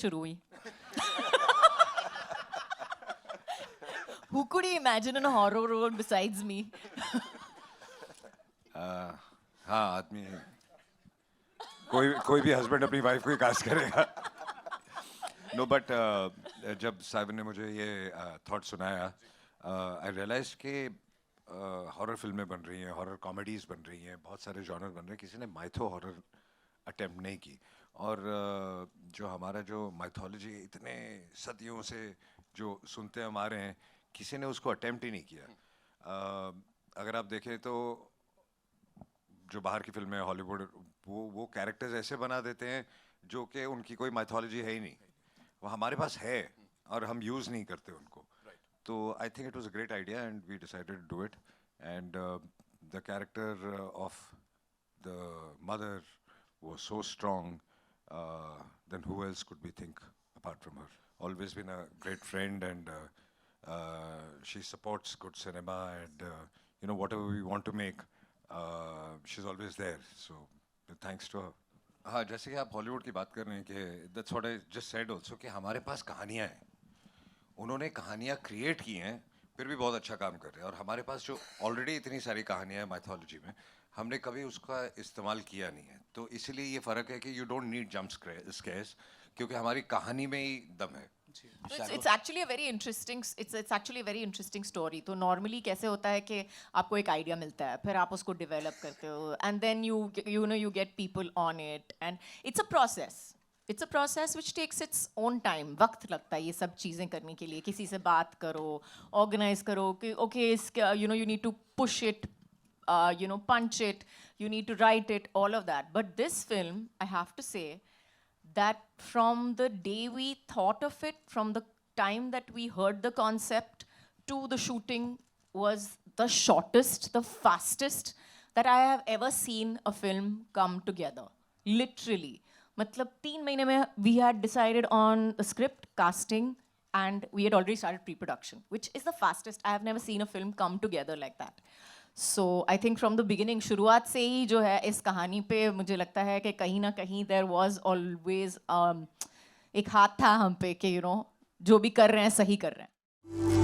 शुरू हुई. Who could you imagine in a horror role besides me? हाँ आदमी कोई भी हस्बैंड अपनी वाइफ को ही कास्ट करेगा. नो बट जब साइमन ने मुझे ये थॉट सुनाया, आई रियलाइज कि हॉरर फिल्में बन रही हैं, हॉरर कॉमेडीज बन रही हैं, बहुत सारे जॉनर बन रहे हैं, किसी ने माइथो हॉरर अटेम्प्ट नहीं की. और जो हमारा जो माइथोलॉजी इतने सदियों से जो सुनते हम आ रहे हैं, किसी ने उसको अटेम्प्ट ही नहीं किया. अगर आप देखें तो जो बाहर की फिल्में हॉलीवुड, वो कैरेक्टर्स ऐसे बना देते हैं जो कि उनकी कोई माइथोलॉजी है ही नहीं. वो हमारे पास है और हम यूज़ नहीं करते उनको. तो I think it was a great idea and we decided to do it. And the character of the mother was so strong, then who else could we think apart from her? Always been a great friend, and she supports good cinema, and you know, whatever we want to make, she's always there. So thanks to her. हाँ, जैसे कि आप Hollywood की बात कर रहे हैं कि that's what I just said also, कि हमारे पास कहानियाँ हैं. उन्होंने कहानियाँ क्रिएट की हैं, फिर भी बहुत अच्छा काम कर रहे हैं. और हमारे पास जो ऑलरेडी इतनी सारी कहानियाँ हैं माइथोलॉजी में, हमने कभी उसका इस्तेमाल किया नहीं है. तो इसीलिए ये फ़र्क है कि you don't need jump scares, क्योंकि हमारी कहानी में ही दम है. It's actually a very interesting. It's actually a very interesting story. तो normally कैसे होता है कि आपको एक idea मिलता है, फिर आप उसको develop करते हो, and then you get people on it, and it's a process. It's a process which takes its own time. वक्त लगता है ये सब चीज़ें करने के लिए. किसी से बात करो, organize करो कि okay, you need to push it, punch it, you need to write it, all of that. But this film, I have to say, that from the day we thought of it, from the time that we heard the concept to the shooting, was the shortest, the fastest that I have ever seen a film come together. Literally. Matlab 3 mahine mein we had decided on the script, casting, and we had already started pre-production, which is the fastest. I have never seen a film come together like that. So I think from the beginning, शुरुआत से ही जो है इस कहानी पे मुझे लगता है कि कहीं ना कहीं there was always एक हाथ था हम पे कि जो भी कर रहे हैं सही कर रहे हैं.